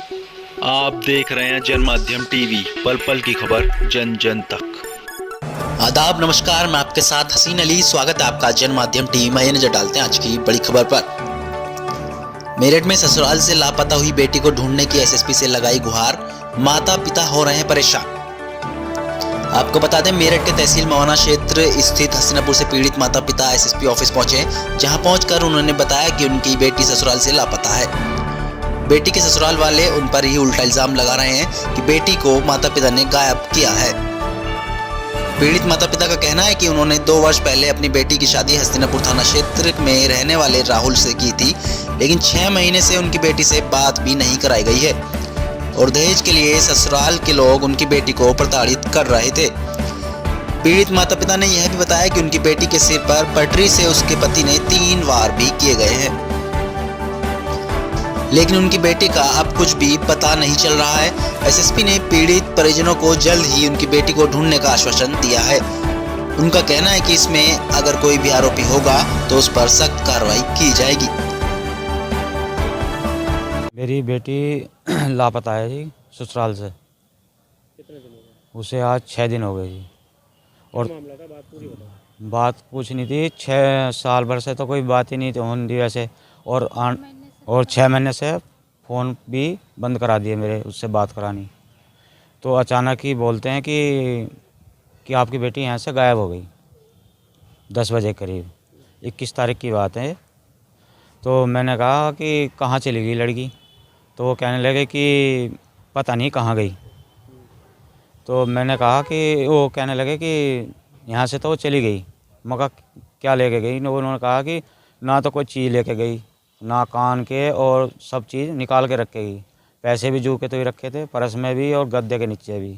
आप देख रहे हैं जनमाध्यम टीवी, पल पल की खबर जन जन तक। आदाब, नमस्कार। मैं आपके साथ हसीन अली। स्वागत है आपका जनमाध्यम टीवी में। नजर डालते हैं आज की बड़ी खबर पर। मेरठ में ससुराल से लापता हुई बेटी को ढूंढने की एसएसपी से लगाई गुहार, माता पिता हो रहे हैं परेशान। आपको बता दें, मेरठ के तहसील मवाना क्षेत्र स्थित हसीनापुर से पीड़ित माता पिता एसएसपी ऑफिस पहुंचे, जहां पहुंचकर उन्होंने बताया कि उनकी बेटी ससुराल से लापता है। बेटी के ससुराल वाले उन पर ही उल्टा इल्जाम लगा रहे हैं कि बेटी को माता पिता ने गायब किया है। पीड़ित माता पिता का कहना है कि उन्होंने 2 वर्ष पहले अपनी बेटी की शादी हस्तिनापुर थाना क्षेत्र में रहने वाले राहुल से की थी, लेकिन 6 महीने से उनकी बेटी से बात भी नहीं कराई गई है और दहेज के लिए ससुराल के लोग उनकी बेटी को प्रताड़ित कर रहे थे। पीड़ित माता पिता ने यह भी बताया कि उनकी बेटी के सिर पर पटरी से उसके पति ने 3 वार भी किए गए हैं, लेकिन उनकी बेटी का अब कुछ भी पता नहीं चल रहा है। एसएसपी ने पीड़ित परिजनों को जल्द ही उनकी बेटी को ढूंढने का आश्वासन दिया है। उनका कहना है कि इसमें अगर कोई भी आरोपी होगा तो उस पर सख्त कार्रवाई की जाएगी। मेरी बेटी लापता है जी, ससुराल से। कितने दिन हो गए? उसे आज 6 दिन हो गए जी। और मामला था, बात पूरी बताओ। बात कुछ नहीं थी, 6 साल भर से तो कोई बात ही नहीं थी होनी वैसे। और 6 महीने से फ़ोन भी बंद करा दिए मेरे, उससे बात करानी। तो अचानक ही बोलते हैं कि आपकी बेटी यहाँ से गायब हो गई 10 बजे करीब, 21 तारीख की बात है। तो मैंने कहा कि कहाँ चली गई लड़की, तो वो कहने लगे कि पता नहीं कहाँ गई। तो मैंने कहा कि वो कहने लगे कि यहाँ से तो वो चली गई। मैं कहा क्या लेके गई? उन्होंने कहा कि ना तो कोई चीज़ लेके गई, ना कान के, और सब चीज़ निकाल के रखेगी। पैसे भी जू के तो ही रखे थे, पर्स में भी और गद्दे के नीचे भी।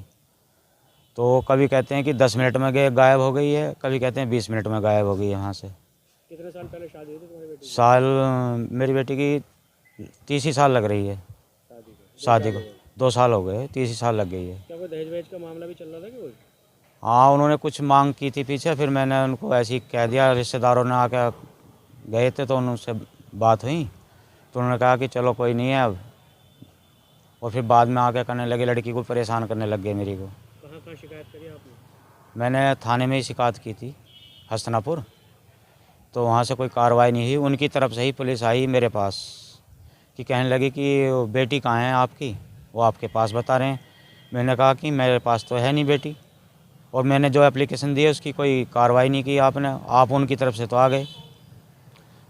तो कभी कहते हैं कि 10 मिनट में गायब हो गई है, कभी कहते हैं 20 मिनट में गायब हो गई है यहाँ से। कितने साल पहले शादी हुई थी तुम्हारी बेटी की? साल मेरी बेटी की 30 साल लग रही है शादी को। 2 साल हो गए, 30 साल लग गई है। क्या कोई दहेज वहेज का मामला भी चल रहा था कि कोई? हाँ, उन्होंने कुछ मांग की थी पीछे, फिर मैंने उनको ऐसे ही कह दिया। रिश्तेदारों ने आकर गए थे तो उनसे बात हुई, तो उन्होंने कहा कि चलो कोई नहीं है अब। और फिर बाद में आके करने लगे, लड़की को परेशान करने लग गए मेरी को। कहाँ कहाँ शिकायत करी आपने? मैंने थाने में ही शिकायत की थी, हस्तिनापुर। तो वहाँ से कोई कार्रवाई नहीं हुई। उनकी तरफ से ही पुलिस आई मेरे पास कि कहने लगी कि बेटी कहाँ है आपकी, वो आपके पास बता रहे हैं। मैंने कहा कि मेरे पास तो है नहीं बेटी, और मैंने जो एप्लीकेशन दी है उसकी कोई कार्रवाई नहीं की आपने। आप उनकी तरफ से तो आ गए।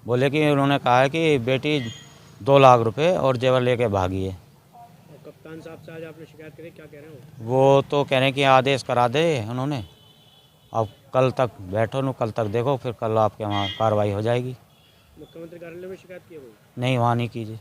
बोले कि उन्होंने कहा है कि बेटी 2 लाख रुपए और जेवर लेके भागी है। और कप्तान साहब से आज आपने शिकायत करी, क्या कह रहे हो? वो तो कह रहे हैं कि आदेश करा दे उन्होंने, अब कल तक बैठो न, कल तक देखो, फिर कल आपके वहाँ कार्रवाई हो जाएगी। मुख्यमंत्री कार्यालय में शिकायत की है कोई? नहीं, वहाँ नहीं कीजिए।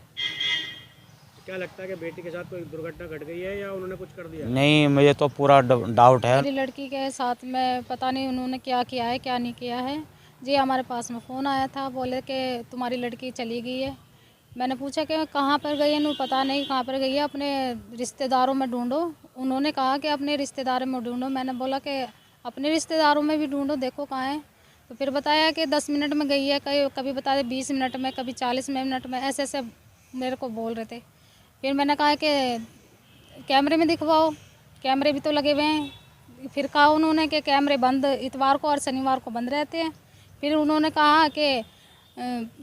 क्या लगता है कि बेटी के साथ कोई दुर्घटना घट गई है या उन्होंने कुछ कर दिया? नहीं, मुझे तो पूरा डाउट है। मेरी लड़की के साथ में पता नहीं उन्होंने क्या किया है क्या नहीं किया है जी। हमारे पास में फ़ोन आया था, बोले कि तुम्हारी लड़की चली गई है। मैंने पूछा कि कहाँ पर गई है, उन्हें पता नहीं कहाँ पर गई है, अपने रिश्तेदारों में ढूंढो। उन्होंने कहा कि अपने रिश्तेदारों में ढूंढो। मैंने बोला कि अपने रिश्तेदारों में भी ढूंढो, देखो कहाँ है। तो फिर बताया कि 10 मिनट में गई है, कभी बताया 20 मिनट में, कभी 40 मिनट में, ऐसे ऐसे मेरे को बोल रहे थे। फिर मैंने कहा कि कैमरे में दिखवाओ, कैमरे भी तो लगे हुए हैं। फिर कहा उन्होंने कि कैमरे बंद, इतवार को और शनिवार को बंद रहते हैं। फिर उन्होंने कहा कि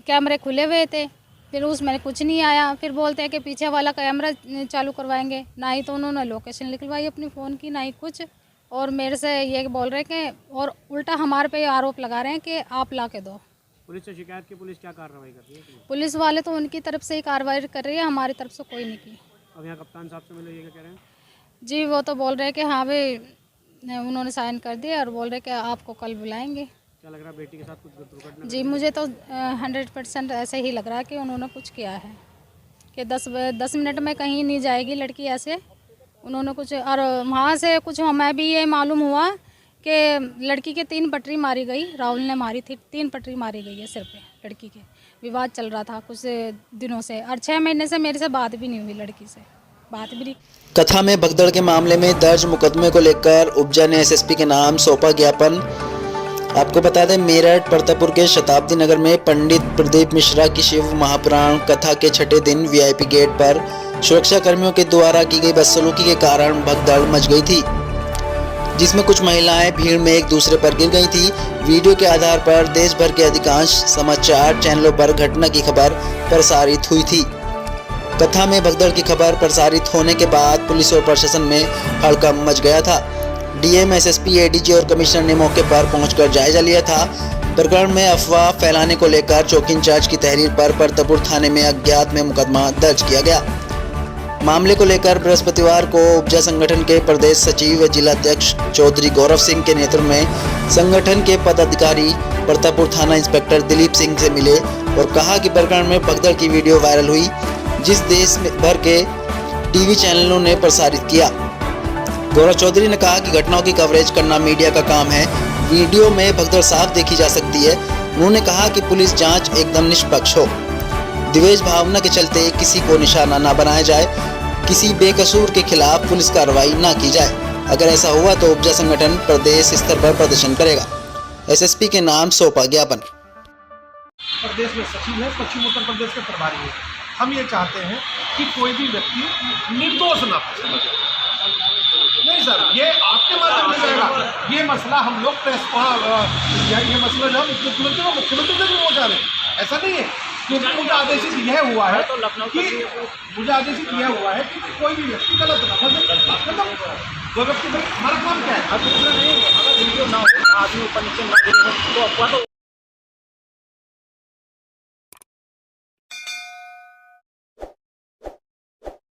कैमरे खुले हुए थे, फिर उसमें कुछ नहीं आया। फिर बोलते हैं कि पीछे वाला कैमरा चालू करवाएंगे, ना ही तो उन्होंने लोकेशन लिखवाई अपनी फ़ोन की, ना ही कुछ। और मेरे से ये बोल रहे हैं कि, और उल्टा हमारे पे आरोप लगा रहे हैं कि आप ला के दो। पुलिस से शिकायत की, पुलिस क्या कार्रवाई कर रही है? पुलिस वाले तो उनकी तरफ से ही कार्रवाई कर रही है, हमारी तरफ से कोई नहीं की। अब यहाँ कप्तान साहब से मिले, ये क्या कह रहे हैं? जी, वो तो बोल रहे हैं कि हाँ भाई उन्होंने साइन कर दिया, और बोल रहे हैं कि आपको कल बुलाएंगे। क्या लग रहा है बेटी के साथ कुछ दुर्घटना? जी, मुझे तो 100% ऐसे ही लग रहा है कि उन्होंने कुछ किया है, कि 10 मिनट में कहीं नहीं जाएगी लड़की ऐसे। उन्होंने कुछ, और वहाँ से कुछ हमें भी ये मालूम हुआ कि लड़की के 3 पटरी मारी गई, राहुल ने मारी थी। 3 पटरी मारी गई है सिर पे लड़की के। विवाद चल रहा था कुछ दिनों से, और 6 महीने से मेरे से बात भी नहीं हुई लड़की से, बात भी नहीं। कथा में भगदड़ के मामले में दर्ज मुकदमे को लेकर उपजा ने एसएसपी के नाम सौंपा ज्ञापन। आपको बता दें, मेरठ परतापुर के शताब्दी नगर में पंडित प्रदीप मिश्रा की शिव महापुराण कथा के छठे दिन वीआईपी गेट पर सुरक्षा कर्मियों के द्वारा की गई बदसलूकी के कारण भगदड़ मच गई थी, जिसमें कुछ महिलाएं भीड़ में एक दूसरे पर गिर गई थी। वीडियो के आधार पर देश भर के अधिकांश समाचार चैनलों पर घटना की खबर प्रसारित हुई थी। कथा में भगदड़ की खबर प्रसारित होने के बाद पुलिस और प्रशासन में हड़कंप मच गया था। डीएम, एसएसपी, एडीजी और कमिश्नर ने मौके पर पहुंचकर जायजा लिया था। प्रकरण में अफवाह फैलाने को लेकर चौकी इंचार्ज की तहरीर पर परतापुर थाने में अज्ञात में मुकदमा दर्ज किया गया। मामले को लेकर बृहस्पतिवार को उपजा संगठन के प्रदेश सचिव व जिलाध्यक्ष चौधरी गौरव सिंह के नेतृत्व में संगठन के पदाधिकारी परतापुर थाना इंस्पेक्टर दिलीप सिंह से मिले और कहा कि प्रकरण में भगदड़ की वीडियो वायरल हुई, जिस देश भर के टीवी चैनलों ने प्रसारित किया। गौरव चौधरी ने कहा कि घटनाओं की कवरेज करना मीडिया का काम है। वीडियो में भगदड़ साफ देखी जा सकती है। उन्होंने कहा कि पुलिस जांच एकदम निष्पक्ष हो, द्वेष भावना के चलते किसी को निशाना न बनाया जाए, किसी बेकसूर के खिलाफ पुलिस कार्रवाई न की जाए। अगर ऐसा हुआ तो उपजा संगठन प्रदेश स्तर पर प्रदर्शन करेगा। एसएसपी के नाम सौंपा ज्ञापन। प्रदेश में सचिव है, पश्चिम उत्तर प्रदेश के प्रभारी है। हम ये चाहते हैं कि कोई भी व्यक्ति निर्दोष ना फंसे। नहीं सर, ये आपके माध्यम से जाएगा। ये मसला हम लोग प्रेस ये मसला जो मुख्यमंत्री तक भी पहुँचा रहे, ऐसा नहीं है। क्योंकि मुझे आदेशित यह हुआ है कि कोई भी व्यक्ति गलत ना फंसे। हमारा काम क्या है? अगर वीडियो ना हो, आदमी ऊपर नीचे ना गिरे हो तो अफवाह तो